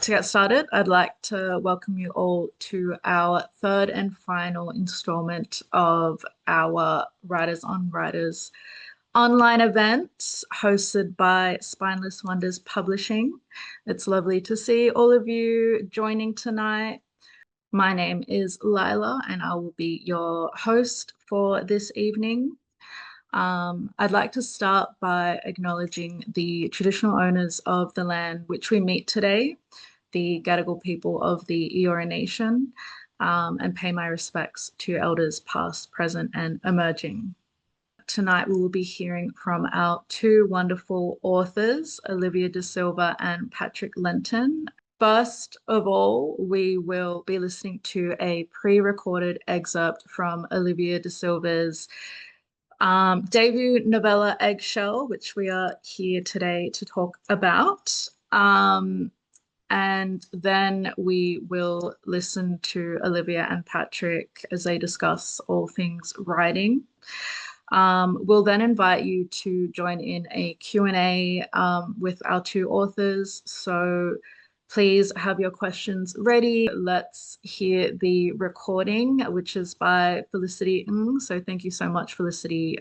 To get started, I'd like to welcome you all to our third and final installment of our Writers on Writers online event hosted by Spineless Wonders Publishing. It's lovely to see all of you joining tonight. My name is Lila and I will be your host for this evening. I'd like to start by acknowledging the traditional owners of the land which we meet today, the Gadigal people of the Eora Nation, and pay my respects to elders past, present, and emerging. Tonight we will be hearing from our two wonderful authors, Olivia De Zilva and Patrick Lenton. First of all, we will be listening to a pre-recorded excerpt from Olivia De Zilva's debut novella Eggshell, which we are here today to talk about. And then we will listen to Olivia and Patrick as they discuss all things writing. We'll then invite you to join in a Q&A with our two authors. So please have your questions ready. Let's hear the recording, which is by Felicity Ng. So thank you so much, Felicity,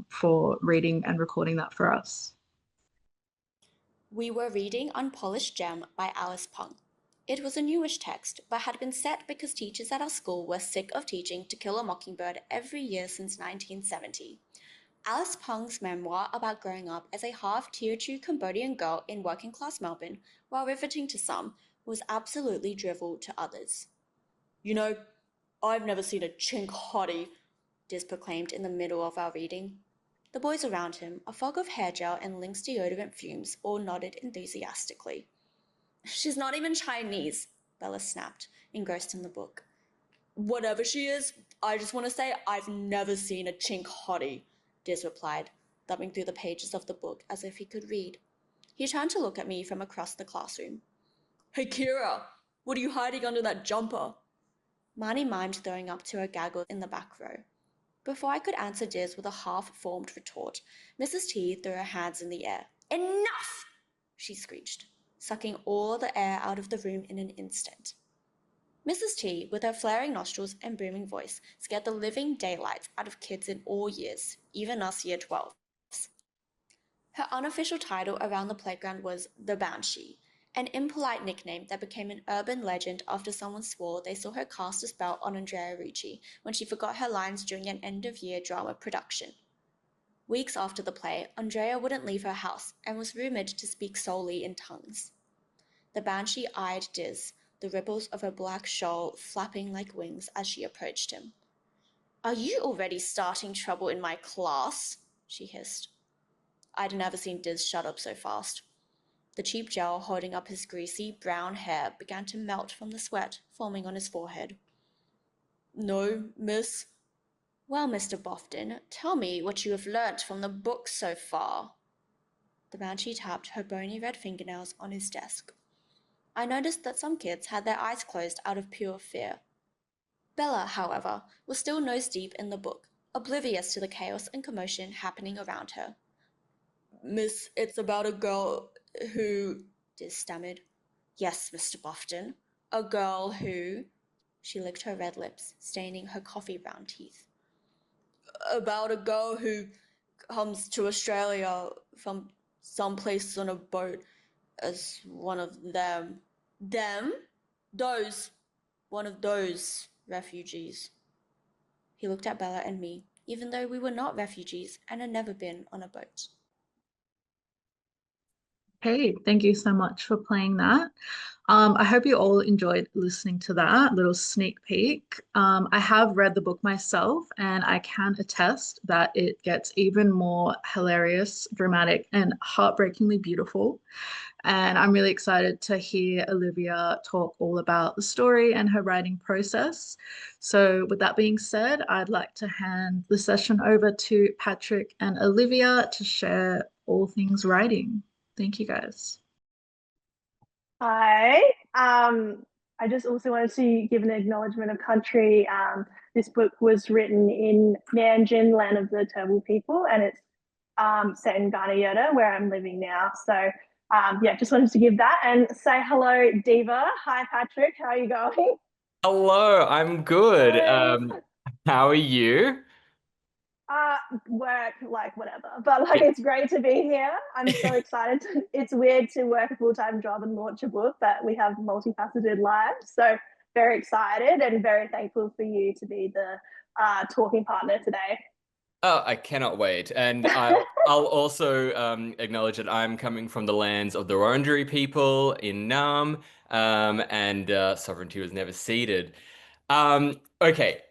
for reading and recording that for us. We were reading Unpolished Gem by Alice Pung. It was a newish text, but had been set because teachers at our school were sick of teaching To Kill a Mockingbird every year since 1970. Alice Pung's memoir about growing up as a half-Teochew Cambodian girl in working-class Melbourne, while riveting to some, was absolutely drivel to others. "You know, I've never seen a chink hottie," Diz proclaimed in the middle of our reading. The boys around him, a fog of hair gel and Lynx deodorant fumes, all nodded enthusiastically. "She's not even Chinese," Bella snapped, engrossed in the book. "Whatever she is, I just want to say I've never seen a chink hottie," Diz replied, thumbing through the pages of the book as if he could read. He turned to look at me from across the classroom. "Hey, Kira, what are you hiding under that jumper?" Marnie mimed throwing up to her gaggle in the back row. Before I could answer Diz with a half-formed retort, Mrs. T threw her hands in the air. "Enough!" she screeched, sucking all the air out of the room in an instant. Mrs. T, with her flaring nostrils and booming voice, scared the living daylights out of kids in all years, even us Year 12s. Her unofficial title around the playground was the Banshee, an impolite nickname that became an urban legend after someone swore they saw her cast a spell on Andrea Ricci when she forgot her lines during an end-of-year drama production. Weeks after the play, Andrea wouldn't leave her house and was rumoured to speak solely in tongues. The Banshee eyed Diz, the ripples of her black shawl flapping like wings as she approached him. "Are you already starting trouble in my class?" she hissed. I'd never seen Diz shut up so fast. The cheap gel holding up his greasy, brown hair began to melt from the sweat forming on his forehead. "No, miss." "Well, Mr. Bofton, tell me what you have learnt from the book so far." The Banshee tapped her bony red fingernails on his desk. I noticed that some kids had their eyes closed out of pure fear. Bella, however, was still nose-deep in the book, oblivious to the chaos and commotion happening around her. "Miss, it's about a girl who," Diz stammered. "Yes, Mr. Bofton, a girl who—" She licked her red lips, staining her coffee-brown teeth. "About a girl who comes to Australia from someplace on a boat as one of them." "Them?" "Those. One of those refugees." He looked at Bella and me, even though we were not refugees and had never been on a boat. Hey, thank you so much for playing that. I hope you all enjoyed listening to that little sneak peek. I have read the book myself, and I can attest that it gets even more hilarious, dramatic, and heartbreakingly beautiful. And I'm really excited to hear Olivia talk all about the story and her writing process. So with that being said, I'd like to hand the session over to Patrick and Olivia to share all things writing. Thank you, guys. Hi. I just also wanted to give an acknowledgement of country. This book was written in Nanjing, land of the Turrbal people, and it's set in Ghana, where I'm living now. So Yeah, just wanted to give that and say hello, Diva. Hi, Patrick. How are you going? Hello, I'm good. Hey. How are you? Uh, Work, like whatever. But like, it's great to be here. I'm so excited. It's weird to work a full-time job and launch a book, but we have multifaceted lives. So very excited and very thankful for you to be the talking partner today. Oh, I cannot wait. And I'll also acknowledge that I'm coming from the lands of the Wurundjeri people in Nam, and sovereignty was never ceded. Okay,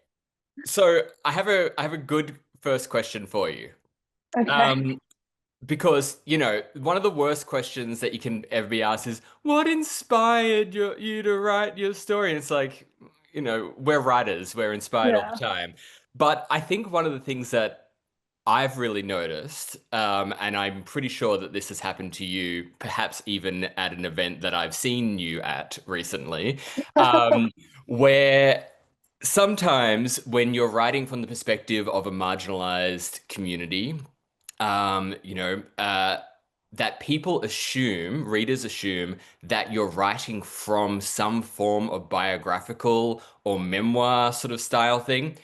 so I have a good first question for you. Okay. Um, because, one of the worst questions that you can ever be asked is, what inspired you to write your story? And it's like, we're writers, we're inspired all Yeah. the time. But I think one of the things that I've really noticed, and I'm pretty sure that this has happened to you, perhaps even at an event that I've seen you at recently, um, where sometimes when you're writing from the perspective of a marginalized community, um, you know, uh, that readers assume that you're writing from some form of biographical or memoir sort of style thing.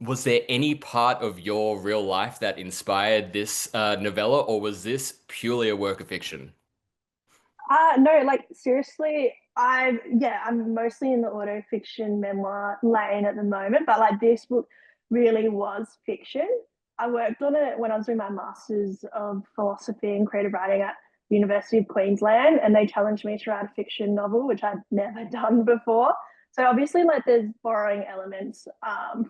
Was there any part of your real life that inspired this novella, or was this purely a work of fiction? No, like seriously, I'm mostly in the auto fiction memoir lane at the moment, but like this book really was fiction. I worked on it when I was doing my Masters of Philosophy and Creative Writing at the University of Queensland, and they challenged me to write a fiction novel, which I'd never done before. So obviously, like there's borrowing elements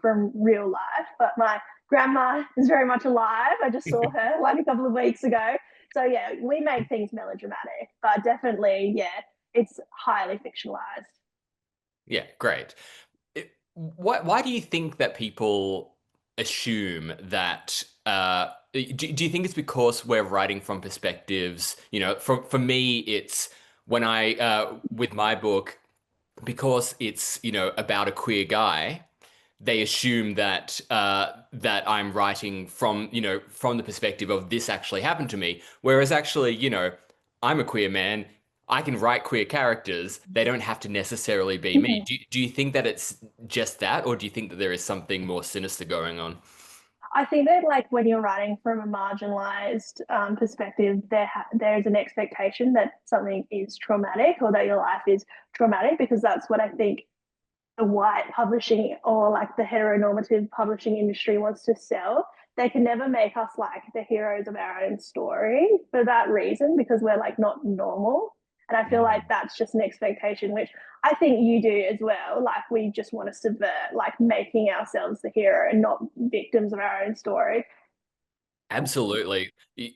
from real life, but my grandma is very much alive. I just saw her like a couple of weeks ago, so yeah, we make things melodramatic, but definitely, yeah, it's highly fictionalized. Yeah, great. Why do you think that people assume that? Do you think it's because we're writing from perspectives? For me, it's when with my book, because it's about a queer guy. They assume that I'm writing from the perspective of this actually happened to me, whereas actually, I'm a queer man. I can write queer characters. They don't have to necessarily be me. Do you think that it's just that, or do you think that there is something more sinister going on? I think that like when you're writing from a marginalized perspective, there is an expectation that something is traumatic or that your life is traumatic, because that's what I think the white publishing or like the heteronormative publishing industry wants to sell. They can never make us like the heroes of our own story for that reason, because we're like not normal. And I feel like Mm. that's just an expectation, which I think you do as well. Like we just want to subvert, like making ourselves the hero and not victims of our own story. Absolutely.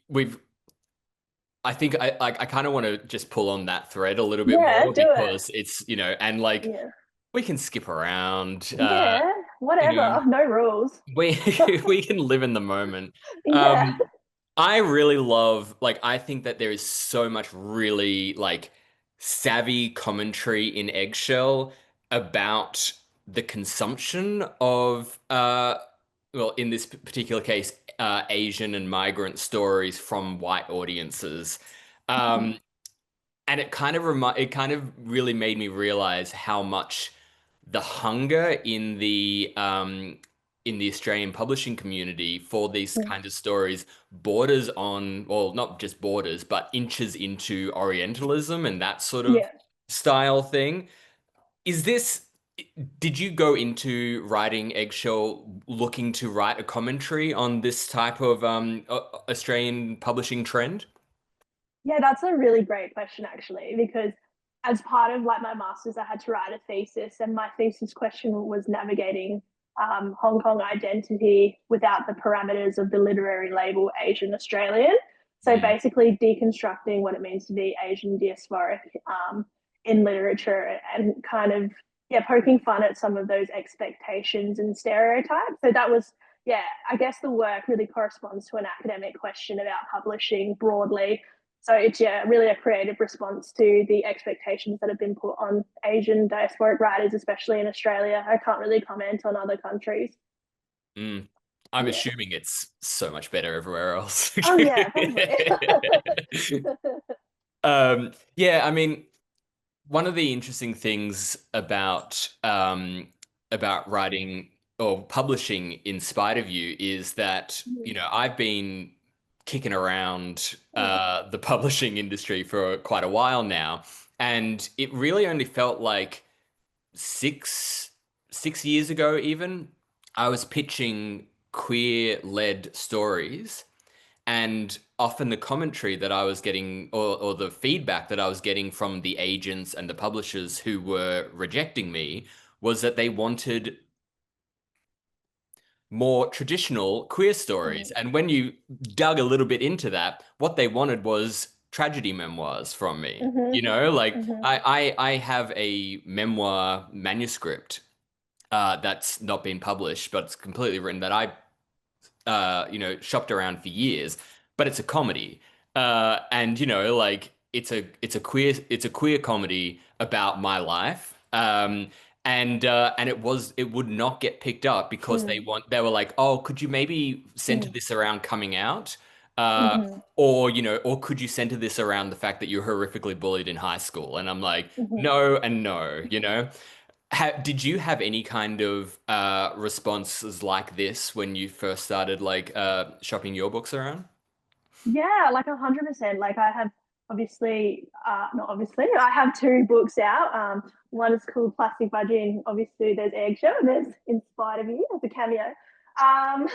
We've I think I kind of want to just pull on that thread a little bit Yeah, more do it. because it's, and like Yeah. we can skip around. Yeah, You know, whatever. No rules. we we can live in the moment. Yeah. Um, I really love, like, I think that there is so much really like savvy commentary in Eggshell about the consumption of well, in this particular case, Asian and migrant stories from white audiences. Um, and it kind of really made me realize how much the hunger in the Australian publishing community for these kind of stories borders on, well, not just borders, but inches into Orientalism and that sort of Yeah. style thing. Is this, did you go into writing Eggshell looking to write a commentary on this type of Australian publishing trend? Yeah, that's a really great question actually, because as part of like my master's, I had to write a thesis, and my thesis question was navigating Hong Kong identity without the parameters of the literary label Asian Australian. So Mm. basically, deconstructing what it means to be Asian diasporic in literature, and kind of yeah, poking fun at some of those expectations and stereotypes. So that was yeah, I guess the work really corresponds to an academic question about publishing broadly. So it's yeah, really a creative response to the expectations that have been put on Asian diasporic writers, especially in Australia. I can't really comment on other countries. Mm. I'm Yeah. assuming it's so much better everywhere else. Oh yeah, probably. Yeah, I mean, one of the interesting things about writing or publishing in spite of you is that, Mm. I've been kicking around Mm. the publishing industry for quite a while now, and it really only felt like six years ago even, I was pitching queer-led stories, and often the commentary that I was getting, or the feedback that I was getting from the agents and the publishers who were rejecting me, was that they wanted more traditional queer stories. Mm. And when you dug a little bit into that, what they wanted was tragedy memoirs from me. Mhm. Like Mhm. I have a memoir manuscript that's not been published, but it's completely written, that I shopped around for years, but it's a comedy. And like it's a queer comedy about my life. And it would not get picked up because Mm. they were like, "Oh, could you maybe center Mm. this around coming out?" Uh, Mhm. or could you center this around the fact that you're horrifically bullied in high school? And I'm like, Mhm. no and no. Did you have any kind of responses like this when you first started like shopping your books around? Yeah, like 100%. Like I have obviously, not obviously, I have two books out. One is called Plastic Budgie, and obviously there's Eggshell, and there's In Spite of You as a cameo. Um,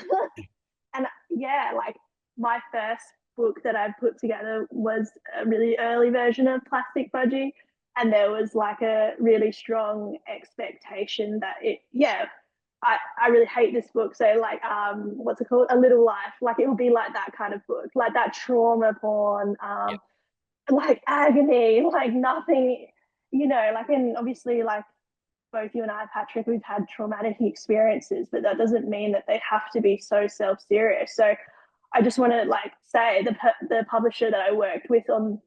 and yeah, like my first book that I put together was a really early version of Plastic Budgie, and there was like a really strong expectation that I really hate this book. So like what's it called? A Little Life. Like it will be like that kind of book, like that trauma porn, Yeah. like agony, like nothing, like and obviously like both you and I, Patrick, we've had traumatic experiences, but that doesn't mean that they have to be so self-serious. So I just want to like say the publisher that I worked with on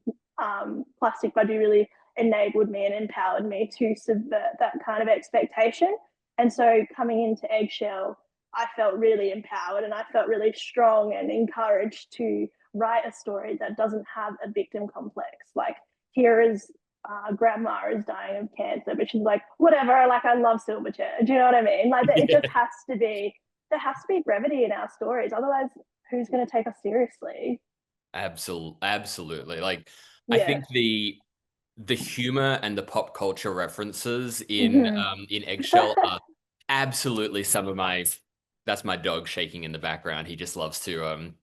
Plastic Budgie really enabled me and empowered me to subvert that kind of expectation. And so coming into Eggshell, I felt really empowered and I felt really strong and encouraged to write a story that doesn't have a victim complex. Like here is grandma is dying of cancer, but she's like, whatever, like I love Silverchair. Do you know what I mean? Like it just has to be, there has to be brevity in our stories. Otherwise, who's going to take us seriously? Absolutely. Like, I Yeah. think the humor and the pop culture references Mm-hmm. in Eggshell are absolutely some of my. That's my dog shaking in the background. He just loves to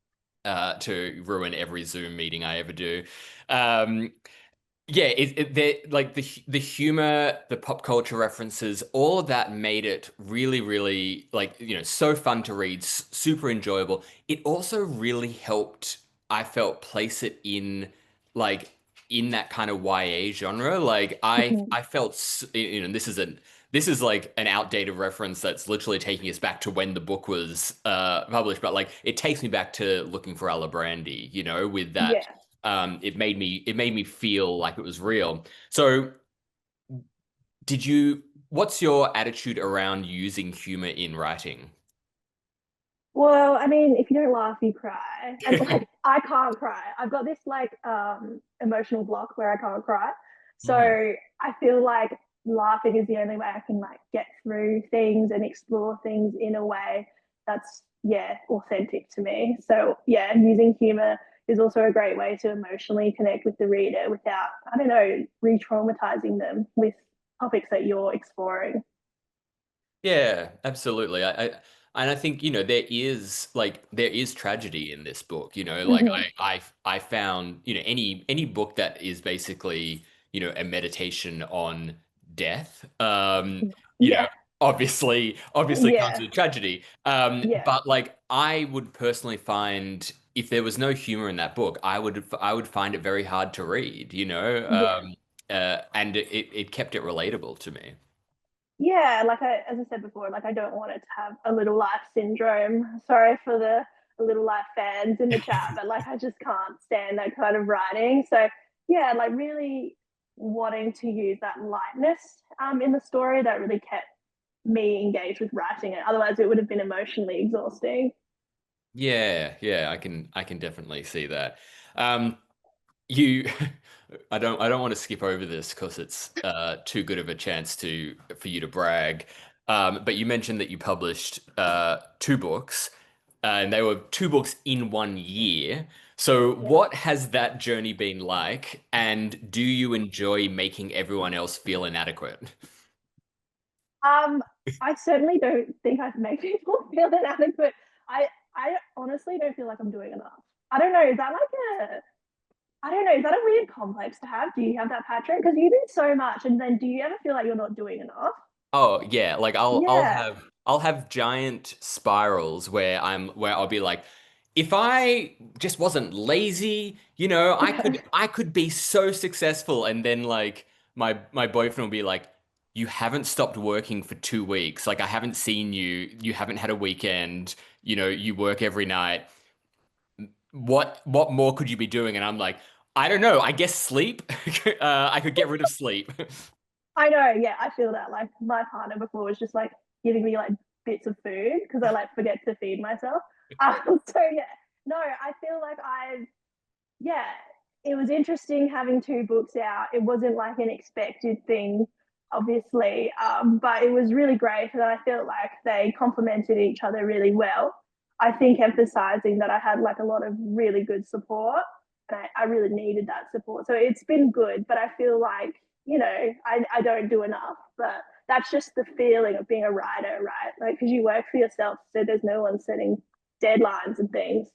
ruin every Zoom meeting I ever do. Um, yeah, like the humor, the pop culture references, all of that made it really, really like so fun to read, super enjoyable. It also really helped. I felt place it in like in that kind of YA genre. Like Mm-hmm. I felt this is like an outdated reference that's literally taking us back to when the book was published, but like it takes me back to Looking for Alibrandi, with that Yeah. it made me feel like it was real. So what's your attitude around using humor in writing? Well, I mean, if you don't laugh, you cry. And like I can't cry. I've got this like emotional block where I can't cry. So Mhm. I feel like laughing is the only way I can like get through things and explore things in a way that's authentic to me. So yeah, using humor is also a great way to emotionally connect with the reader without, I don't know, re-traumatizing them with topics that you're exploring. Yeah, absolutely. And I think, there is tragedy in this book, like Mm-hmm. I found, any book that is basically, a meditation on death, you know, Yeah. obviously comes Yeah. with tragedy. Yeah. But like I would personally find if there was no humor in that book, I would find it very hard to read, Yeah. and it kept it relatable to me. Yeah, like as I said before, like I don't want it to have a little life syndrome. Sorry for the little life fans in the chat, but like I just can't stand that kind of writing. So yeah, like really wanting to use that lightness in the story that really kept me engaged with writing it. Otherwise, it would have been emotionally exhausting. Yeah, I can definitely see that. Um, you I don't want to skip over this because it's too good of a chance for you to brag. But you mentioned that you published two books, and they were two books in 1 year. So Yeah. what has that journey been like? And do you enjoy making everyone else feel inadequate? Um, I certainly don't think I've made people feel inadequate. I honestly don't feel like I'm doing enough. I don't know. Is that like a I don't know. Is that a weird complex to have? Do you have that, Patrick? Because you do so much, and then do you ever feel like you're not doing enough? Oh yeah, like Yeah. I'll have giant spirals where I'll be like, if I just wasn't lazy, I could be so successful. And then like my boyfriend will be like, you haven't stopped working for 2 weeks. Like I haven't seen you. You haven't had a weekend. You work every night. What more could you be doing? And I'm like, I don't know. I guess sleep. I could get rid of sleep. I know, yeah, I feel that. Like my partner before was just like giving me like bits of food because I like forget to feed myself. So yeah, no, I feel like yeah, it was interesting having two books out. It wasn't like an expected thing, obviously, but it was really great, and I felt like they complemented each other really well. I think emphasizing that I had like a lot of really good support, and I really needed that support. So it's been good, but I feel like I don't do enough. But that's just the feeling of being a writer, right? Like because you work for yourself, so there's no one setting deadlines and things.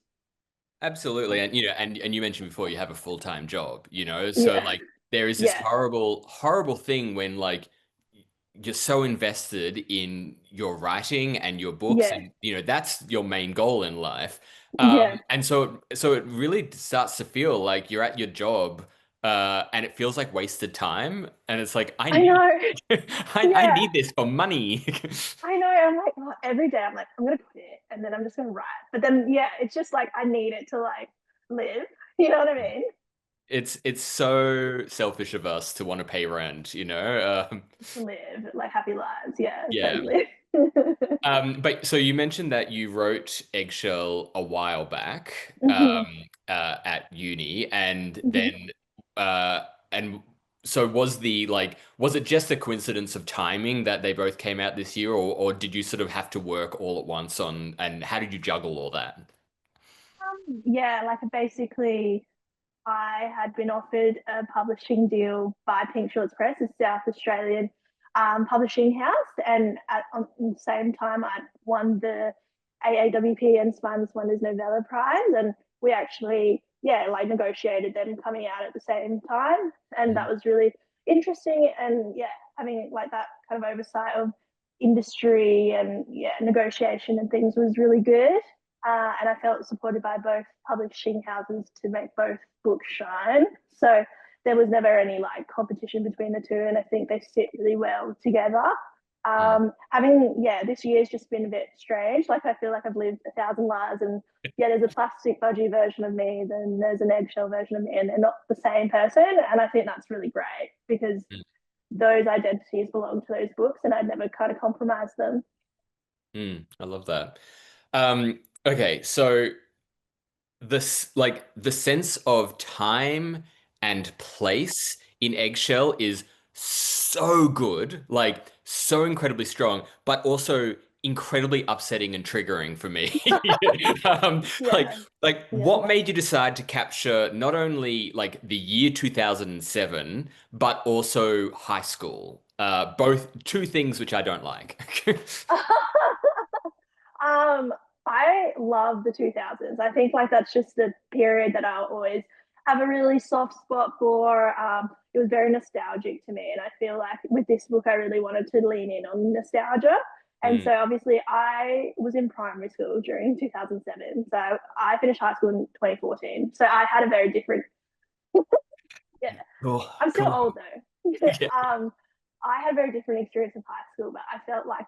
Absolutely. And and you mentioned before you have a full-time job, so Yeah, like there is this yeah, horrible, horrible thing when like you're so invested in your writing and your books yeah, and that's your main goal in life. yeah. And so it really starts to feel like you're at your job and it feels like wasted time. And it's like I I need know. I Yeah, need this for money. I know. I'm like, oh, every day I'm like, I'm gonna quit and then I'm just gonna write. But then yeah, it's just like I need it to like live. You know what I mean? It's so selfish of us to want to pay rent. To live like happy lives. Yeah, Yeah. totally. But so you mentioned that you wrote Eggshell a while back, Mhm, at uni, and mhm. then and so was it just a coincidence of timing that they both came out this year, or did you sort of have to work all at once and how did you juggle all that? Yeah, like basically I had been offered a publishing deal by Pink Shorts Press, a South Australian publishing house, and the same time I won the AAWP and Sponge Wonders Novella Prize, and we actually like negotiated them coming out at the same time, and that Mhm. was really interesting, and yeah, having like that kind of oversight of industry and negotiation and things was really good. And I felt supported by both publishing houses to make both books shine. So there was never any like competition between the two, and I think they sit really well together. Mm. This year's just been a bit strange. Like I feel like I've lived 1,000 lives, and there's a plastic budgie version of me, then there's an eggshell version of me, and they're not the same person. And I think that's really great because those identities belong to those books, and I'd never kind of compromise them. I love that. Okay, so this like the sense of time and place in Eggshell is so good, like so incredibly strong, but also incredibly upsetting and triggering for me. um, like Yeah, like yeah. what made you decide to capture not only like the year 2007, but also high school? Both two things which I don't like. Um, I love the 2000s. I think like that's just the period that I'll always have a really soft spot for. It was very nostalgic to me, and I feel like with this book, I really wanted to lean in on nostalgia. And Mm. so obviously, I was in primary school during 2007. So I finished high school in 2014. So I had a very different, yeah, Oh, I'm still cool. old though. Yeah. I had a very different experience of high school, but I felt like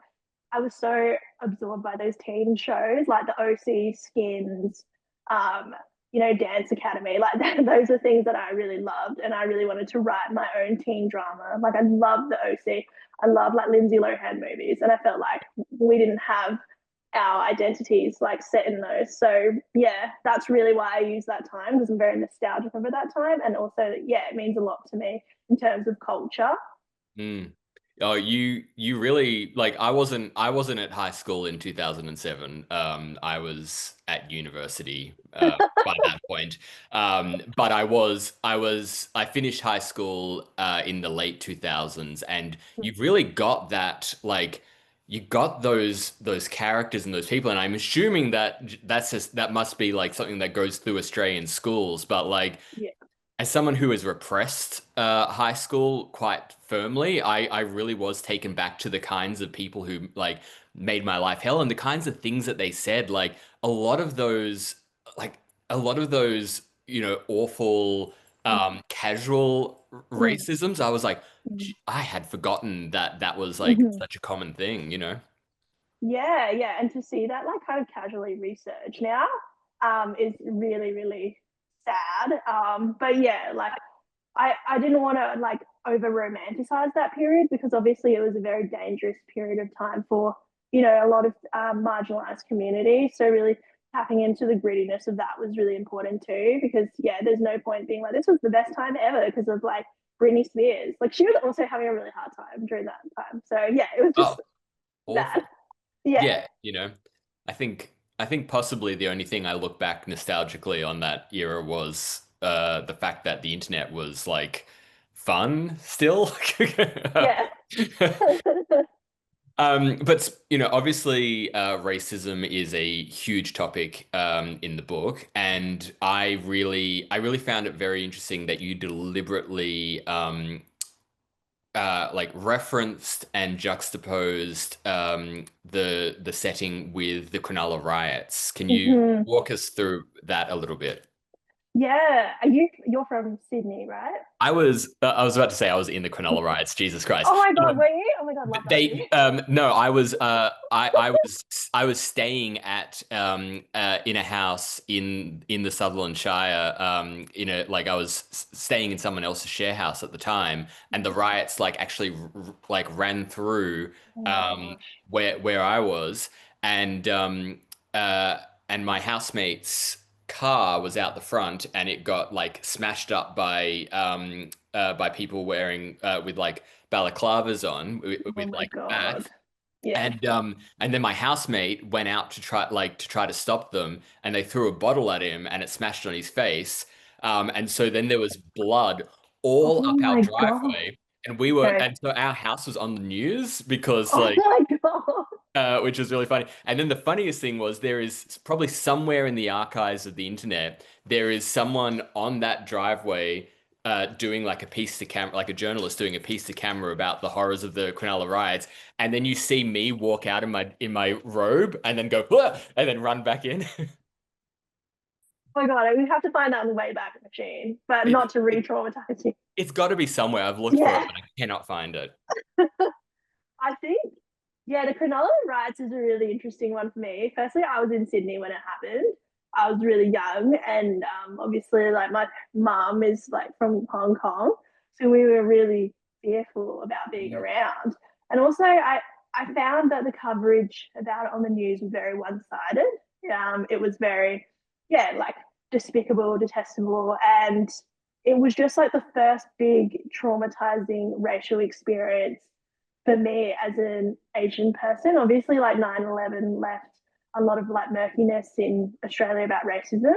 I was so absorbed by those teen shows like the OC, Skins, um, Dance Academy. Like those are things that I really loved, and I really wanted to write my own teen drama. Like I love the OC. I love like Lindsay Lohan movies, and I felt like we didn't have our identities like set in those. So yeah, that's really why I use that time, because I'm very nostalgic over that time, and also yeah, it means a lot to me in terms of culture. Mm. Oh, you really like I wasn't at high school in 2007. I was at university by that point. But I finished high school in the late 2000s, and you really got that like you got those characters and those people, and I'm assuming that must be like something that goes through Australian schools, but like Yeah. as someone who has repressed high school quite firmly, I really was taken back to the kinds of people who like made my life hell and the kinds of things that they said. Like a lot of those, like a lot of those, awful casual Mm-hmm. racisms. I was like, I had forgotten that that was like Mm-hmm. such a common thing, you know? Yeah, yeah, and to see that like kind of casually researched now is really, really sad. But yeah, like I didn't want to like over romanticize that period, because obviously it was a very dangerous period of time for a lot of marginalized communities. So really tapping into the grittiness of that was really important too, because yeah, there's no point being like this was the best time ever because of like Britney Spears. Like she was also having a really hard time during that time. So yeah, it was Oh, just bad. awful. Yeah. Yeah, I think possibly the only thing I look back nostalgically on that era was the fact that the internet was like fun still. Yeah. But obviously, racism is a huge topic in the book, and I really found it very interesting that you deliberately like referenced and juxtaposed the setting with the Cronulla riots. Can you Mhm. walk us through that a little bit? Yeah. You're from Sydney, right? I was about to say I was in the Cronulla riots. Jesus Christ. Oh my god, were you? Oh my god, love that for you. No, I was staying at in a house in the Sutherland Shire, in a like I was staying in someone else's share house at the time, and the riots like actually like ran through Oh my um gosh. where I was, and uh and my housemate's car was out the front, and it got like smashed up by people wearing with like balaclavas on Oh with my like god. bats. Yeah. And then my housemate went out to try to stop them, and they threw a bottle at him, and it smashed on his face. And so then there was blood all Oh up our my god. driveway, Okay. and so our house was on the news because Oh like my god. which was really funny. And then the funniest thing was there is probably somewhere in the archives of the internet, there is someone on that driveway doing like a piece to camera, like a journalist doing a piece to camera about the horrors of the Cronulla riots. And then you see me walk out in my robe and then go, "Whoa," and then run back in. Oh my god, we have to find that on the way back machine, but It, not to it, re-traumatize you. it's got to be somewhere. I've looked for it, Yeah. but I cannot find it. I think, yeah, the Cronulla riots is a really interesting one for me. Firstly, I was in Sydney when it happened. I was really young, and obviously, like my mum is like from Hong Kong, so we were really fearful about being Mm. around. And also, I found that the coverage about it on the news was very one-sided. It was very, yeah, like despicable, detestable, and it was just like the first big traumatizing racial experience for me as an Asian person. Obviously, like 9/11 left a lot of like murkiness in Australia about racism.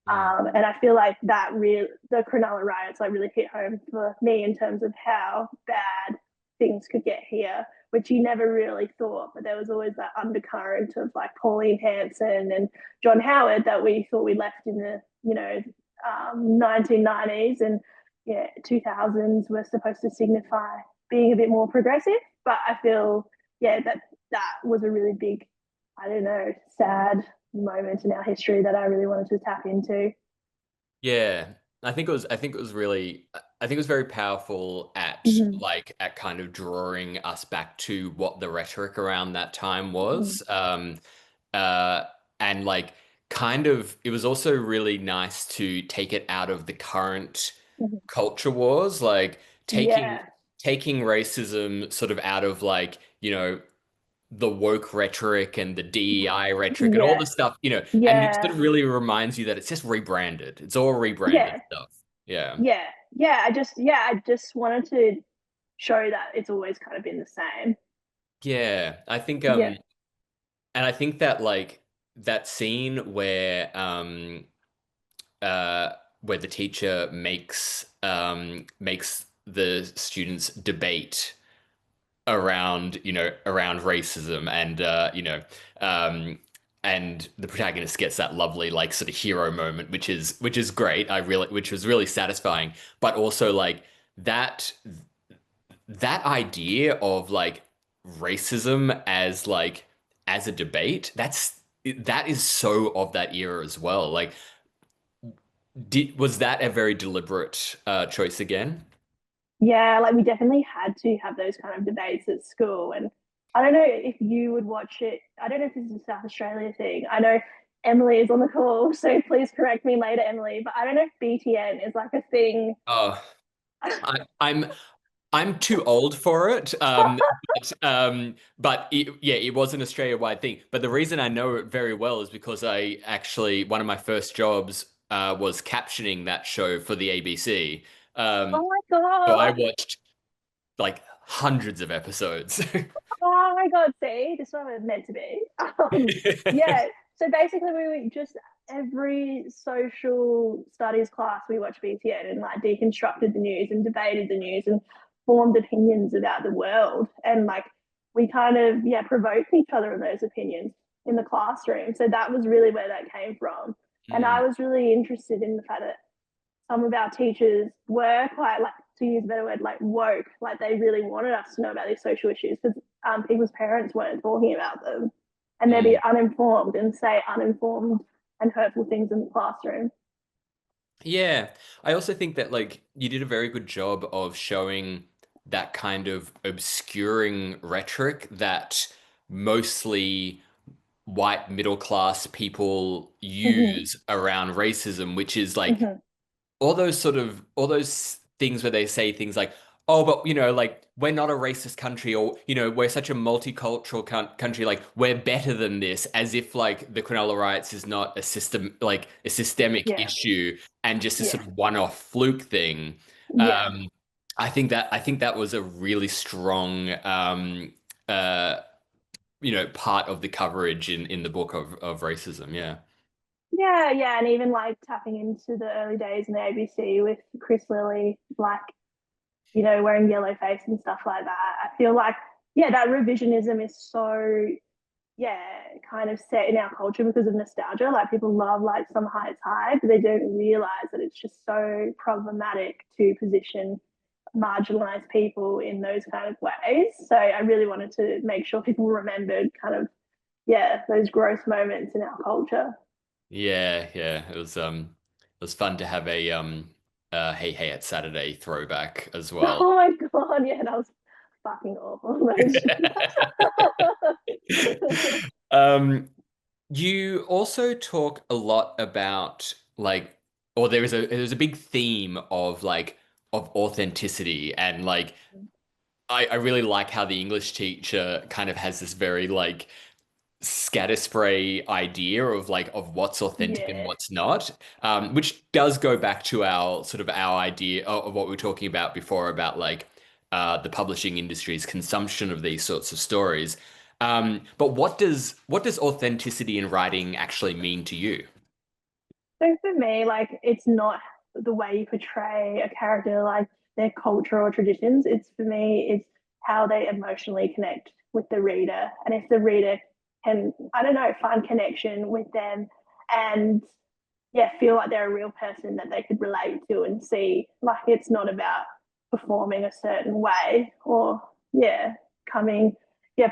Mm. And I feel like the Cronulla riots like really hit home for me in terms of how bad things could get here, which you never really thought, but there was always that undercurrent of like Pauline Hanson and John Howard that we thought we left in the 1990s, and yeah, 2000s were supposed to signify being a bit more progressive. But I feel, yeah, that was a really big, I don't know, sad moment in our history that I really wanted to tap into. Yeah, I think it was really I think it was very powerful at Mm-hmm. like at kind of drawing us back to what the rhetoric around that time Mm-hmm. was. Uh and like kind of it was also really nice to take it out of the current culture wars, like taking Yeah. taking racism sort of out of like, the woke rhetoric and the DEI rhetoric and all Yeah, the stuff, and it yeah, sort of really reminds you that it's just rebranded. It's all rebranded yeah, stuff. Yeah. yeah, I just wanted to show that it's always kind of been the same. Yeah. I think Yeah. and I think that like that scene where the teacher makes the students debate around around racism um and the protagonist gets that lovely like sort of hero moment which is great. Which was really satisfying, but also like that that idea of like racism as like as a debate, that is so of that era as well. Like was that a very deliberate choice again? Yeah, like we definitely had to have those kind of debates at school. And I don't know if you would watch it. I don't know if this is a South Australia thing. I know Emily is on the call, so please correct me later, Emily. But I don't know if BTN is like a thing. Oh, I'm I'm too old for it. But yeah, it was an Australia-wide thing. But the reason I know it very well is because I actually one of my first jobs was captioning that show for the ABC. Um, Oh my so I god. watched like hundreds of episodes. Oh my god, see, this is what it's meant to be. Yeah, so basically we just every social studies class we watched BTN and like deconstructed the news and debated the news and formed opinions about the world and like we kind of provoked each other in those opinions in the classroom. So that was really where that came from. And I Mm, was really interested in the fact that some of our teachers were quite like, to use a better word, like woke, like they really wanted us to know about these social issues because people's parents weren't talking about them, and they'd be mm. uninformed and say uninformed and hurtful things in the classroom. Yeah, I also think that like you did a very good job of showing that kind of obscuring rhetoric that mostly white middle class people Mm-hmm. use around racism, which is like Mm-hmm. all those things where they say things like, oh, but like we're not a racist country, or we're such a multicultural country, like we're better than this, as if like the Cronulla riots is not a systemic Yeah, issue and just a yeah, sort of one-off fluke thing. yeah, Um, I think that was a really strong uh part of the coverage in the book of racism. Yeah. yeah, and even like tapping into the early days in the ABC with Chris Lilly, like wearing yellow face and stuff like that. I feel like that revisionism is so yeah, kind of set in our culture because of nostalgia. Like people love like some heights high, but they don't realize that it's just so problematic to position marginalized people in those kind of ways. So I really wanted to make sure people remembered kind of those gross moments in our culture. Yeah, yeah. It was fun to have a Hey Hey It's Saturday throwback as well. Oh my god, yeah, that was fucking awful. Um, you also talk a lot about like, or there's a big theme of like of authenticity and like I really like how the English teacher kind of has this very like scatter spray idea of like of what's authentic and Yeah, what's not, which does go back to our sort of our idea of what we were talking about before about like the publishing industry's consumption of these sorts of stories. But what does authenticity in writing actually mean to you? so for me, like it's not the way you portray a character, like their culture or traditions. It's for me, it's how they emotionally connect with the reader, and if the reader can, I don't know, find connection with them, and feel like they're a real person that they could relate to and see. Like it's not about performing a certain way or coming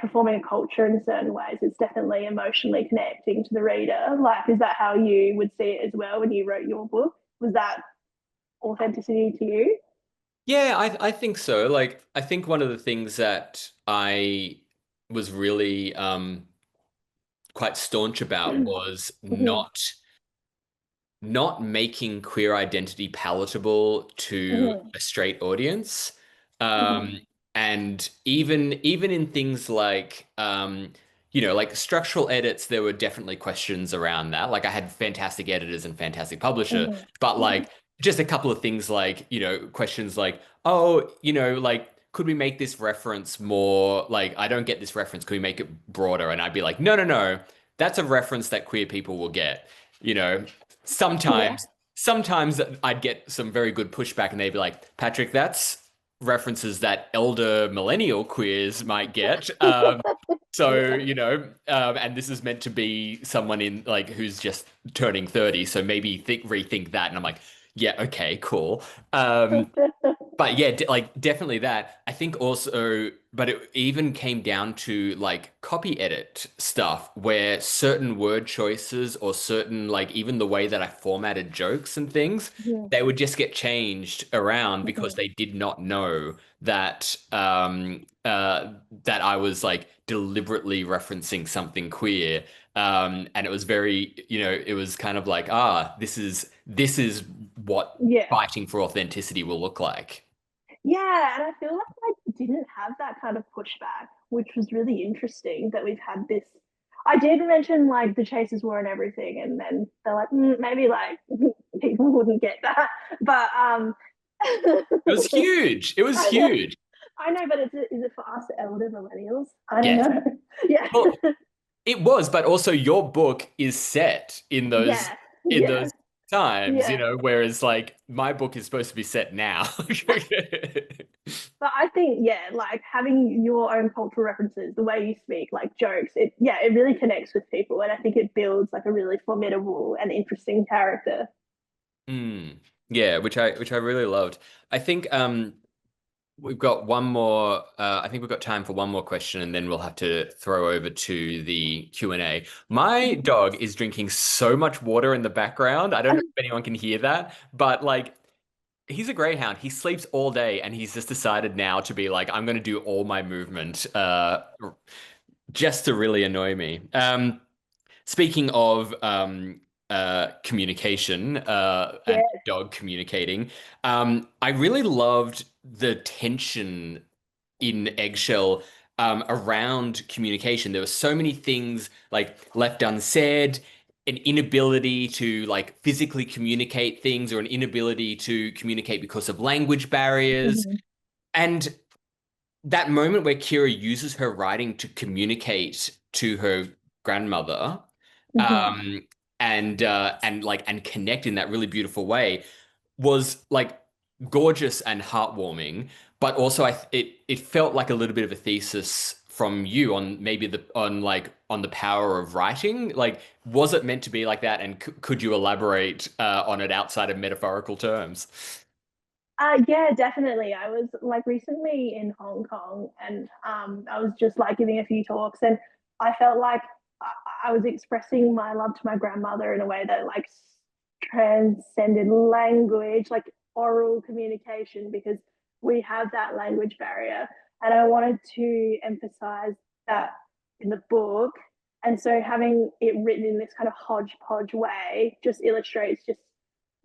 performing a culture in certain ways. It's definitely emotionally connecting to the reader. Like, is that how you would see it as well when you wrote your book? Was that authenticity to you? Yeah, I think so. Like, I think one of the things that I was really quite staunch about was Mm-hmm. not making queer identity palatable to Mm-hmm. a straight audience. Mm-hmm. Um, and even in things like like structural edits, there were definitely questions around that. Like I had fantastic editors and fantastic publisher, Mhm. but Mhm. like just a couple of things like, questions like, oh, like could we make this reference more like I don't get this reference, could we make it broader? And I'd be like, no, no, no, that's a reference that queer people will get. You know, Yeah. sometimes I'd get some very good pushback and they'd be like, Patrick, that's references that elder millennial queers might get. So, Yeah. and this is meant to be someone in like who's just turning 30, so maybe rethink that. And I'm like, yeah, okay, cool. But yeah, like definitely that. I think also, but it even came down to like copy edit stuff where certain word choices or certain like even the way that I formatted jokes and things, Mhm. they would just get changed around because Mhm. they did not know that I was like deliberately referencing something queer. And it was very, it was kind of like, this is what Yeah. fighting for authenticity will look like. Yeah, and I feel like I didn't have that kind of pushback, which was really interesting that we've had this. I did mention like the Chasers War and everything, and then they're like, maybe like people wouldn't get that, but It was huge. It was I know, huge. I know, but is it for us elder millennials? I don't Yes. know. Yeah, Well, it was, but also your book is set yeah, in yeah, those times, yeah. whereas like my book is supposed to be set now. But I think, yeah, like having your own cultural references, the way you speak, like jokes, it really connects with people. And I think it builds like a really formidable and interesting character. Mm. Yeah, which I really loved. I think we've got one more I think we've got time for one more question and then we'll have to throw over to the Q&A. My dog is drinking so much water in the background. I don't know if anyone can hear that, but like he's a greyhound. He sleeps all day and he's just decided now to be like, I'm going to do all my movement just to really annoy me. Speaking of communication and Yeah. dog communicating, I really loved the tension in Eggshell around communication. There were so many things like left unsaid, an inability to like physically communicate things, or an inability to communicate because of language barriers. Mhm. And that moment where Kira uses her writing to communicate to her grandmother, Mhm. um, and connect in that really beautiful way was like gorgeous and heartwarming. But also, it felt like a little bit of a thesis from you on maybe on the power of writing. Like, was it meant to be like that? And could you elaborate on it outside of metaphorical terms? Yeah, definitely. I was like recently in Hong Kong and I was just like giving a few talks and I felt like I was expressing my love to my grandmother in a way that like transcended language, like oral communication, because we have that language barrier. And I wanted to emphasize that in the book. And so having it written in this kind of hodgepodge way just illustrates just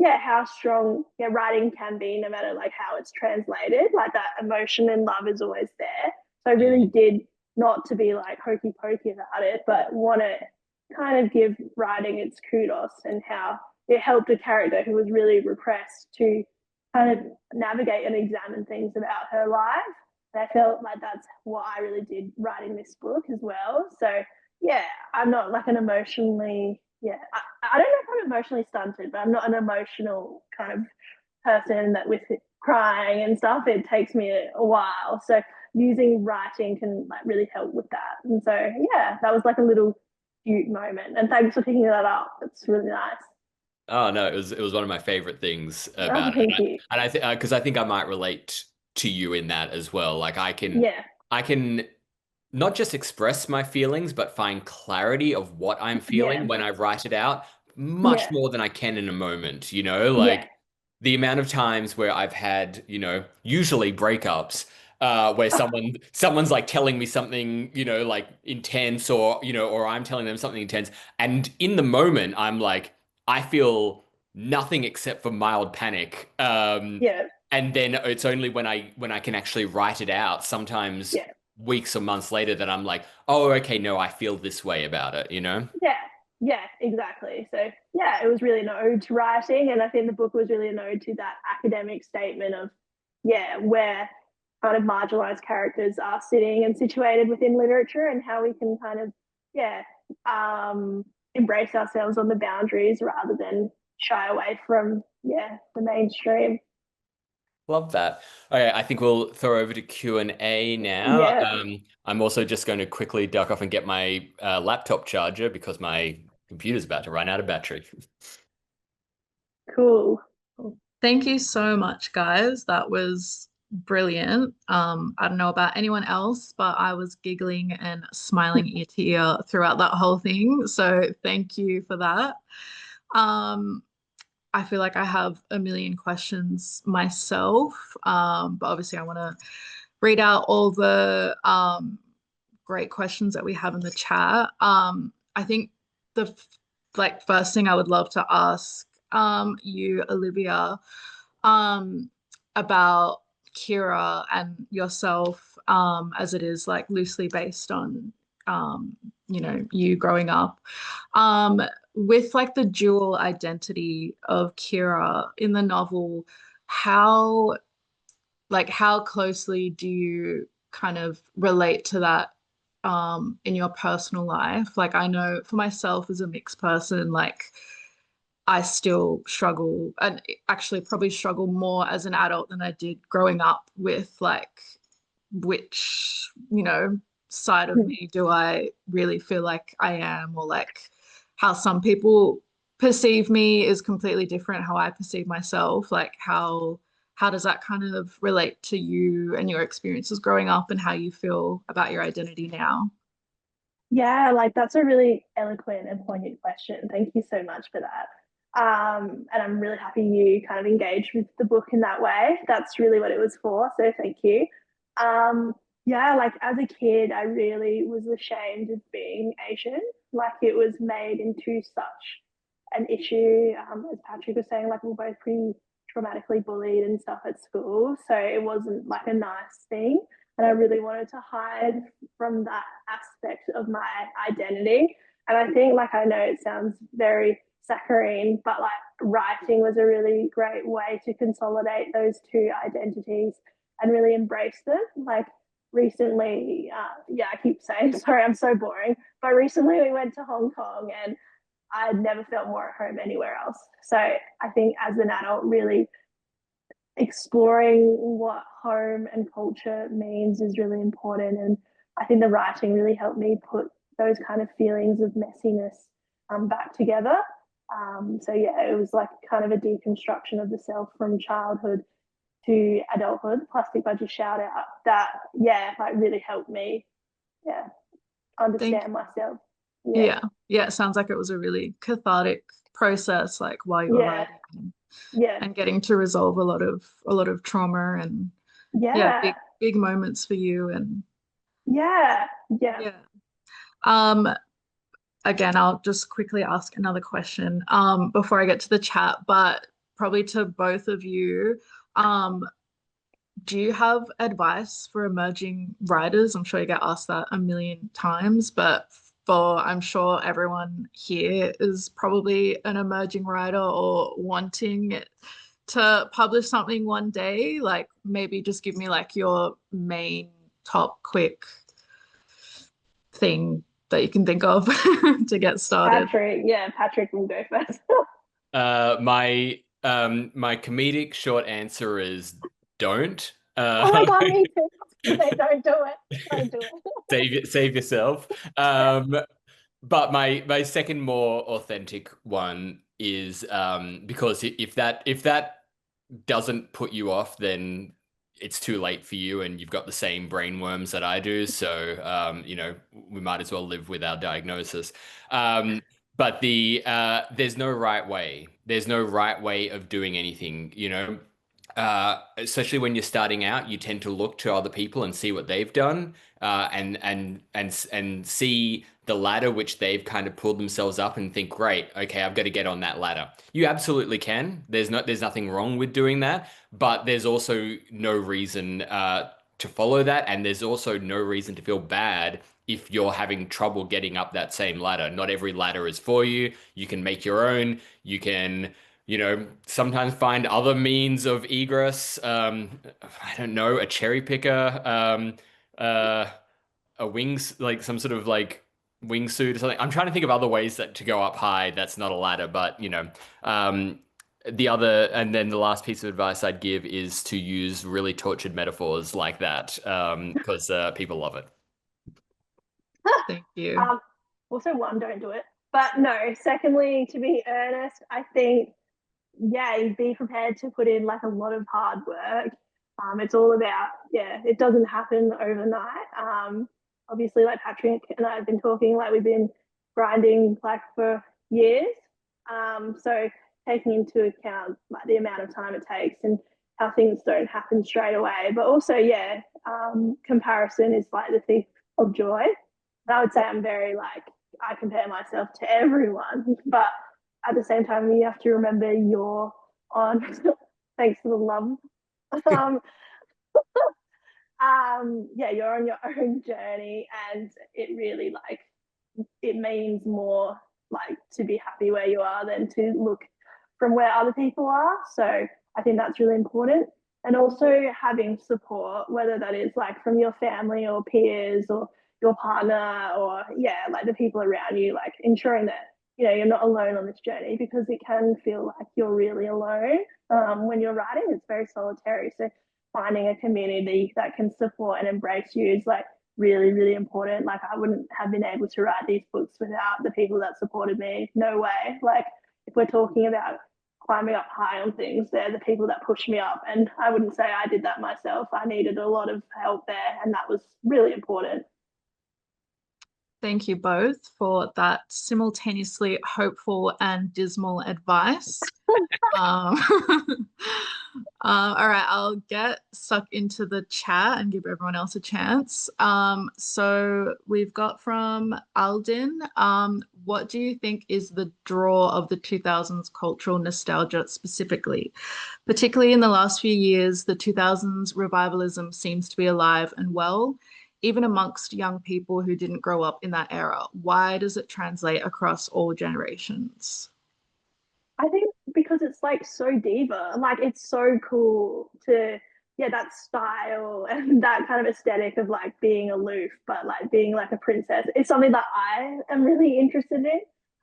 how strong writing can be no matter like how it's translated, like that emotion and love is always there. So I really did, not to be like hokey pokey about it, but want to kind of give writing its kudos and how it helped a character who was really repressed to kind of navigate and examine things about her life. And I felt like that's what I really did writing this book as well. So yeah, I'm not like an emotionally, I don't know if I'm emotionally stunted, but I'm not an emotional kind of person that with it, crying and stuff, it takes me a while. So using writing can like really help with that. And so yeah, that was like a little cute moment. And thanks for picking that up. It's really nice. Oh no, it was one of my favorite things Oh, about it, thank you. and I think because I think I might relate to you in that as well. Like Yeah, I can not just express my feelings, but find clarity of what I'm feeling yeah, when I write it out much yeah, more than I can in a moment. Like yeah, the amount of times where I've had, usually breakups, where someone's like telling me something, like intense, or or I'm telling them something intense, and in the moment I'm like, I feel nothing except for mild panic. yeah, and then it's only when I can actually write it out, sometimes Yeah. weeks or months later, that I'm like, oh, okay, no, I feel this way about it, you know? Yeah, yeah, exactly. So yeah, it was really an ode to writing, and I think the book was really an ode to that academic statement of where kind of marginalized characters are sitting and situated within literature, and how we can kind of embrace ourselves on the boundaries rather than shy away from the mainstream. Love that. Okay, I think we'll throw over to Q&A now. Yeah, I'm also just going to quickly duck off and get my laptop charger because my computer's about to run out of battery. cool. Thank you so much, guys. That was brilliant. I don't know about anyone else, but I was giggling and smiling ear to ear throughout that whole thing. So thank you for that. Um, I feel like I have a million questions myself, but obviously I want to read out all the great questions that we have in the chat. I think the first thing I would love to ask you, Olivia, um, about Kira and yourself, as it is like loosely based on you growing up. Um, with like the dual identity of Kira in the novel, how how closely do you kind of relate to that in your personal life? Like I know for myself as a mixed person, like I still struggle and actually probably struggle more as an adult than I did growing up with like which, side of me do I really feel like I am, or like how some people perceive me is completely different how I perceive myself. Like how does that kind of relate to you and your experiences growing up and how you feel about your identity now? Yeah, like that's a really eloquent and poignant question. Thank you so much for that. And I'm really happy you kind of engaged with the book in that way. That's really what it was for. So thank you. Um, yeah, like as a kid, I really was ashamed of being Asian. Like it was made into such an issue. As Patrick was saying, like we're both pretty traumatically bullied and stuff at school. So it wasn't like a nice thing. And I really wanted to hide from that aspect of my identity. And I think, like, I know it sounds very saccharine, but like writing was a really great way to consolidate those two identities and really embrace them. Like, recently, I keep saying, sorry, I'm so boring, but recently we went to Hong Kong and I never felt more at home anywhere else. So I think as an adult, really exploring what home and culture means is really important. And I think the writing really helped me put those kind of feelings of messiness back together. So yeah, it was like kind of a deconstruction of the self from childhood to adulthood. Plastic Budgie shout out that like really helped me Thank understand myself. Yeah. Yeah, it sounds like it was a really cathartic process, like while you were Yeah, writing yeah, and getting to resolve a lot of trauma and yeah, yeah, big moments for you and yeah, yeah. yeah. Um, Again, I'll just quickly ask another question before I get to the chat, but probably to both of you. Um, do you have advice for emerging writers? I'm sure you get asked that a million times, but I'm sure everyone here is probably an emerging writer or wanting to publish something one day. Like maybe just give me like your main top quick thing that you can think of to get started. Patrick will go first. My comedic short answer is don't. Oh my god, me too. They don't do it. Don't do it. Save yourself. But my second more authentic one is because if that doesn't put you off, then it's too late for you, and you've got the same brain worms that I do. So we might as well live with our diagnosis. But there's no right way. There's no right way of doing anything. Especially when you're starting out, you tend to look to other people and see what they've done, and see the ladder which they've kind of pulled themselves up and think, great, okay, I've got to get on that ladder. You absolutely can. There's nothing wrong with doing that, but there's also no reason to follow that, and there's also no reason to feel bad if you're having trouble getting up that same ladder. Not every ladder is for you. You can make your own. You can, sometimes find other means of egress. I don't know, a cherry picker, uh, a wings, like some sort of like wingsuit or something. I'm trying to think of other ways that to go up high. That's not a ladder, but um, and then the last piece of advice I'd give is to use really tortured metaphors like that, because people love it. Thank you. Also, one, don't do it. But no, secondly, to be earnest, I think, yeah, be prepared to put in like a lot of hard work. It's all about, yeah, it doesn't happen overnight. Obviously, like Patrick and I have been talking, like we've been grinding like for years. So taking into account like the amount of time it takes and how things don't happen straight away. But also, yeah, comparison is like the thief of joy. And I would say I'm very like, I compare myself to everyone, but at the same time, you have to remember you're on, thanks for the love. Um, yeah, you're on your own journey, and it really like it means more like to be happy where you are than to look from where other people are. So I think that's really important. And also having support, whether that is like from your family or peers or your partner or yeah, like the people around you, like ensuring that you're not alone on this journey, because it can feel like you're really alone when you're writing. It's very solitary. So finding a community that can support and embrace you is like really, really important. Like I wouldn't have been able to write these books without the people that supported me. No way. Like if we're talking about climbing up high on things, they're the people that push me up. And I wouldn't say I did that myself. I needed a lot of help there, and that was really important. Thank you both for that simultaneously hopeful and dismal advice. Um, all right, I'll get stuck into the chat and give everyone else a chance. So we've got from Aldin, what do you think is the draw of the 2000s cultural nostalgia specifically? Particularly in the last few years, the 2000s revivalism seems to be alive and well, even amongst young people who didn't grow up in that era. Why does it translate across all generations? I think because it's like so diva, like it's so cool to yeah, that style and that kind of aesthetic of like being aloof, but like being like a princess. It's something that I am really interested in.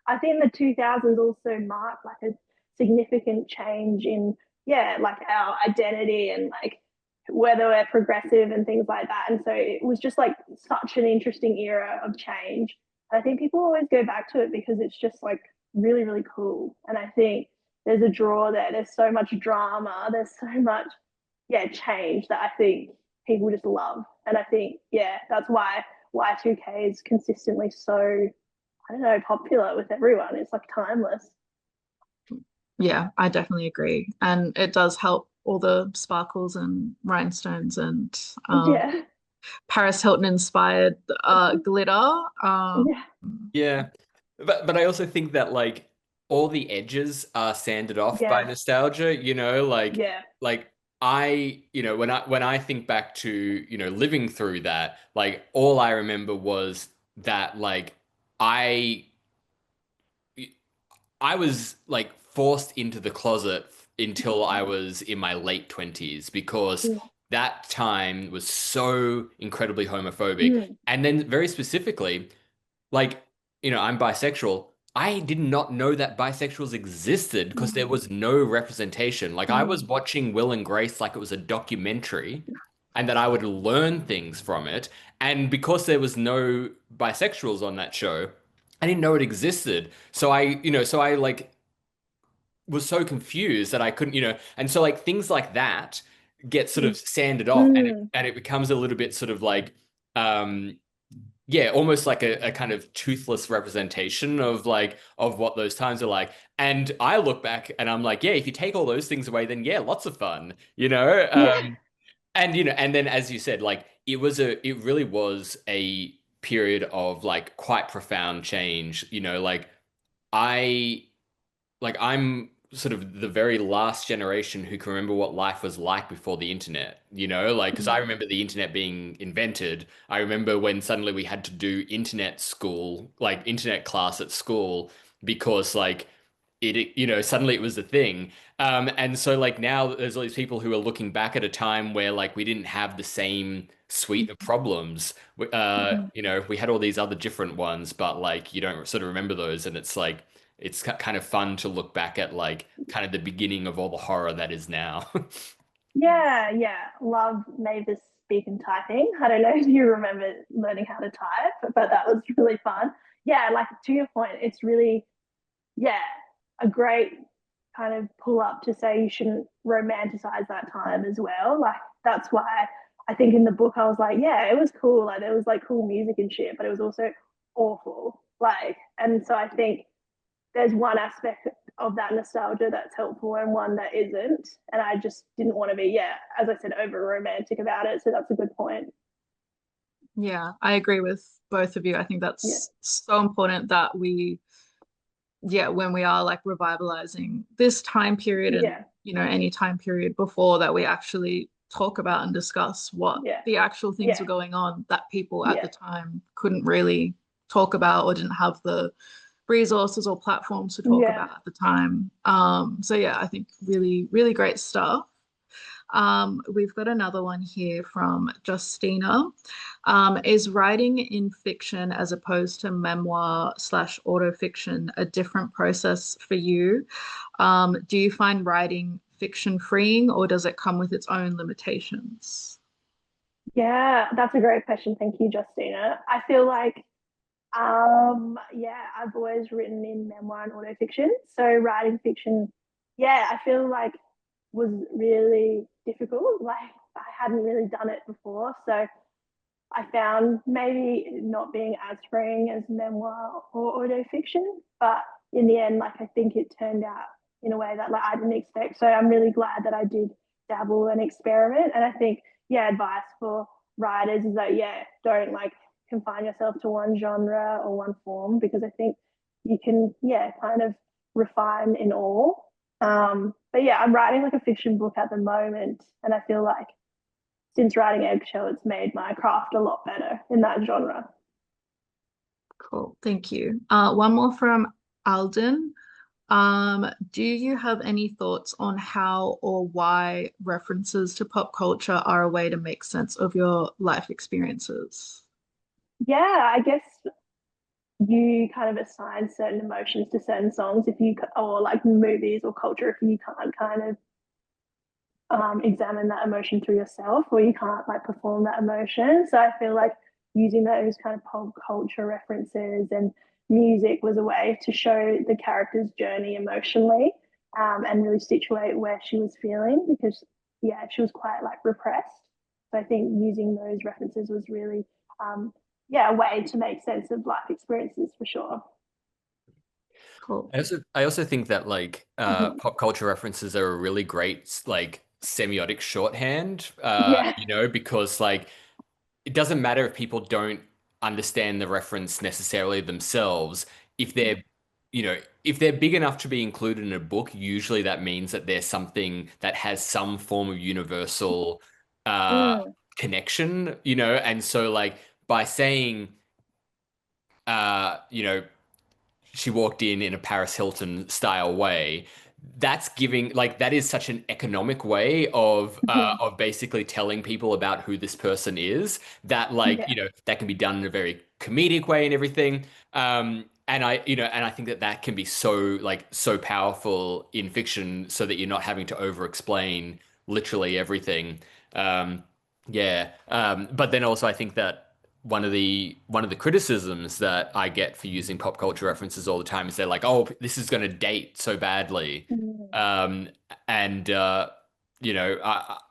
I think the 2000s also marked like a significant change in yeah, like our identity and like whether we're progressive and things like that. And so it was just like such an interesting era of change. And I think people always go back to it because it's just like really, really cool. And I think there's a draw there. There's so much drama. There's so much, yeah, change that I think people just love. And I think, yeah, that's why Y2K is consistently so, I don't know, popular with everyone. It's like timeless. Yeah, I definitely agree. And it does help all the sparkles and rhinestones and Yeah. Paris Hilton inspired glitter. Yeah. Yeah. But I also think that like all the edges are sanded off by Yeah. nostalgia, Yeah. like when I think back to, living through that, like all I remember was that like I I was like forced into the closet until I was in my late 20s because Mm. that time was so incredibly homophobic. Mm. And then very specifically, like, I'm bisexual. I did not know that bisexuals existed because there Mm. was no representation. Like I was Mm. watching Will and Grace like it was a documentary and that I would learn things from it. And because there was no bisexuals on that show, I didn't know it existed. So I like was so confused that I couldn't, and so like things like that get sort of sanded off and it Mm. and it becomes a little bit sort of like um yeah, almost like a kind of toothless representation of like of what those times are like. And I look back and I'm like, yeah, if you take all those things away, then yeah, lots of fun, Yeah. and and then as you said, like it really was a period of like quite profound change. You know, I I'm sort of the very last generation who can remember what life was like before the internet, you know, like because I remember the internet being invented. I remember when suddenly we had to do internet school, like internet class at school because like you know, suddenly it was a thing. And so like now there's all these people who are looking back at a time where like we didn't have the same suite of problems. Mhm. You know, we had all these other different ones, but like you don't sort of remember those, and it's like it's kind of fun to look back at like kind of the beginning of all the horror that is now. Yeah, yeah. Love Mavis speak and typing. I don't know if you remember learning how to type, but that was really fun. Yeah, like to your point, it's really, yeah, a great kind of pull up to say you shouldn't romanticize that time as well. Like that's why I think in the book I was like, yeah, it was cool. Like there was like cool music and shit, but it was also awful. Like, and so I think there's one aspect of that nostalgia that's helpful and one that isn't. And I just didn't want to be, yeah, as I said, over romantic about it. So that's a good point. Yeah, I agree with both of you. I think Yeah. that's so important that we, yeah, when we are like revitalizing this time period and, Yeah. you know, any time period before that, we actually talk about and discuss what Yeah. the actual things Yeah. were going on that people at the Yeah. time couldn't really talk about or didn't have the resources or platforms to talk Yeah. about at the time. So yeah, I think really, really great stuff. We've got another one here from Justina. Is writing in fiction as opposed to memoir slash autofiction a different process for you? Do you find writing fiction freeing or does it come with its own limitations? Yeah. That's a great question. Thank you, Justina. I feel like yeah, I've always written in memoir and autofiction. So writing fiction, yeah, I feel like was really difficult. Like I hadn't really done it before. So I found maybe not being as freeing as memoir or autofiction, but in the end, like I think it turned out in a way that like I didn't expect. So I'm really glad that I did dabble and experiment. And I think, yeah, advice for writers is that yeah, don't like confine yourself to one genre or one form because I think you can yeah kind of refine in all. But yeah, I'm writing like a fiction book at the moment, and I feel like since writing Eggshell, it's made my craft a lot better in that genre. Cool, thank you. One more from Alden. Do you have any thoughts on how or why references to pop culture are a way to make sense of your life experiences? Yeah, I guess you kind of assign certain emotions to certain songs if you or like movies or culture if you can't kind of examine that emotion through yourself or you can't like perform that emotion. So I feel like using those kind of pop culture references and music was a way to show the character's journey emotionally and really situate where she was feeling because yeah, she was quite like repressed. So I think using those references was really yeah, a way to make sense of life experiences for sure. Cool. I also think that like Mhm. pop culture references are a really great like semiotic shorthand, Yeah. you know, because like it doesn't matter if people don't understand the reference necessarily themselves. If they're, you know, if they're big enough to be included in a book, usually that means that there's something that has some form of universal uh, Mm. connection, you know, and so like by saying, you know, she walked in a Paris Hilton style way. That's giving like that is such an economic way of basically telling people about who this person is that like Yeah. you know that can be done in a very comedic way and everything. And I you know and I think that that can be so like so powerful in fiction so that you're not having to over explain literally everything. Um, yeah. But then also I think that one of the criticisms that I get for using pop culture references all the time is they're like, "Oh, this is going to date so badly," Mm. um, and you know,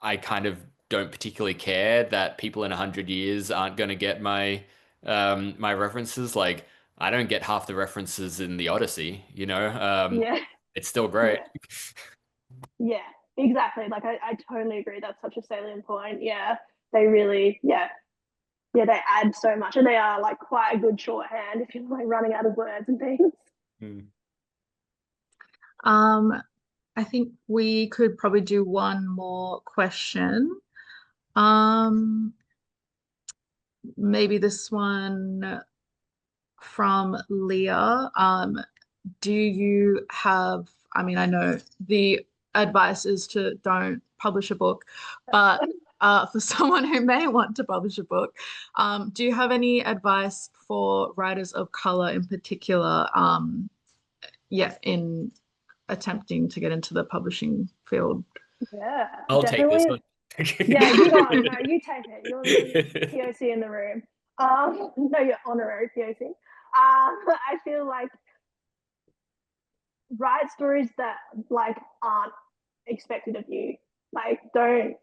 I kind of don't particularly care that people in 100 years aren't going to get my references. Like, I don't get half the references in the Odyssey. You know, Yeah. it's still great. Yeah. Yeah, exactly. Like I totally agree. That's such a salient point. Yeah, they really, yeah. yeah, they add so much, and they are like quite a good shorthand if you're like running out of words and things. I think we could probably do one more question. Maybe this one from Leah. Do you have, I mean, I know the advice is to don't publish a book, but for someone who may want to publish a book, do you have any advice for writers of color in particular, yeah, in attempting to get into the publishing field? Yeah, I'll take this definitely. one. Yeah, you go on. No, you take it. You're the POC in the room. No, you're honorary POC. I feel like write stories that like aren't expected of you. Like don't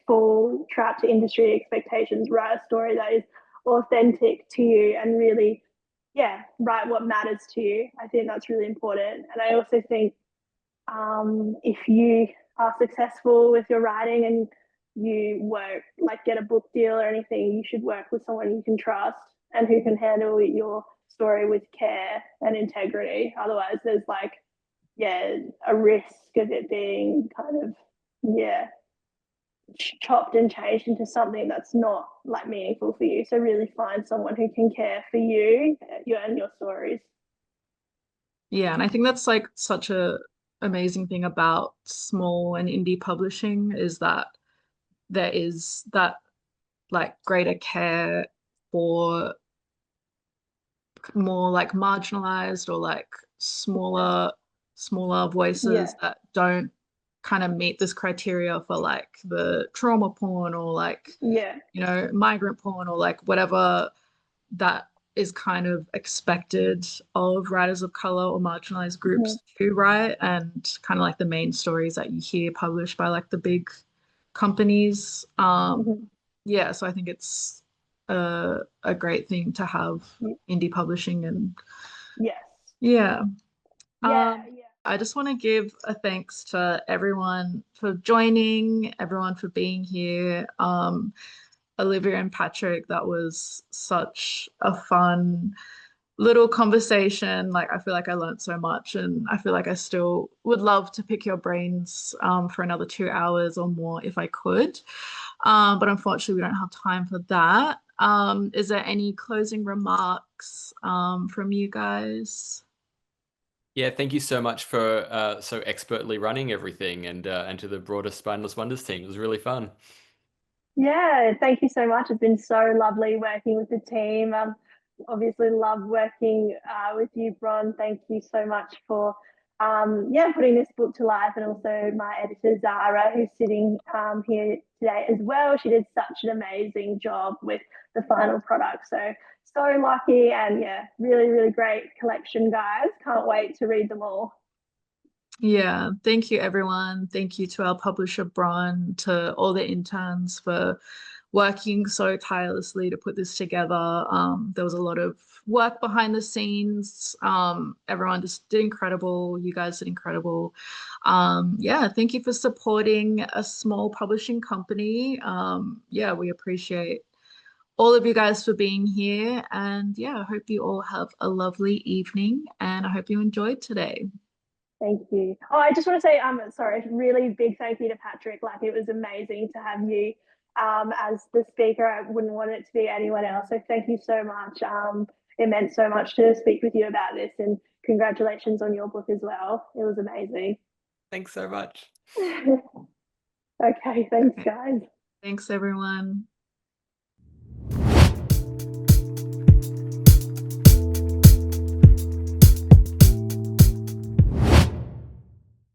fall trap to industry expectations. Write a story that is authentic to you and really, write what matters to you. I think that's really important. And I also think if you are successful with your writing and you work, like get a book deal or anything, you should work with someone you can trust and who can handle your story with care and integrity. Otherwise, there's like, a risk of it being kind of, chopped and changed into something that's not like meaningful for you. So really find someone who can care for you and your stories. Yeah, and I think that's like such a amazing thing about small and indie publishing is that there is that like greater care for more like marginalized or like smaller voices that don't kind of meet this criteria for like the trauma porn or like migrant porn or like whatever that is kind of expected of writers of color or marginalized groups to write, and kind of like the main stories that you hear published by like the big companies. Yeah, so I think it's a great thing to have indie publishing. And yeah. I just want to give a thanks to everyone for joining, everyone for being here. Olivia and Patrick, that was such a fun little conversation. Like, I feel like I learned so much, and I feel like I still would love to pick your brains for another 2 hours or more if I could. But unfortunately, we don't have time for that. Is there any closing remarks from you guys? Yeah, thank you so much for so expertly running everything, and to the broader Spineless Wonders team. It was really fun. Yeah, thank you so much. It's been so lovely working with the team. Obviously love working with you, Bron. Thank you so much for putting this book to life, and also my editor Zara, who's sitting here today as well. She did such an amazing job with the final product. So lucky, and really, really great collection, guys. Can't wait to read them all. Yeah, thank you, everyone. Thank you to our publisher, Bron, to all the interns for working so tirelessly to put this together. There was a lot of work behind the scenes. Everyone just did incredible. You guys did incredible. Thank you for supporting a small publishing company. We appreciate all of you guys for being here. And I hope you all have a lovely evening, and I hope you enjoyed today. Thank you. Oh, I just want to say, sorry, really big thank you to Patrick. Like, it was amazing to have you as the speaker. I wouldn't want it to be anyone else. So thank you so much. It meant so much to speak with you about this, and congratulations on your book as well. It was amazing. Thanks so much. Okay, thanks, guys. Thanks, everyone.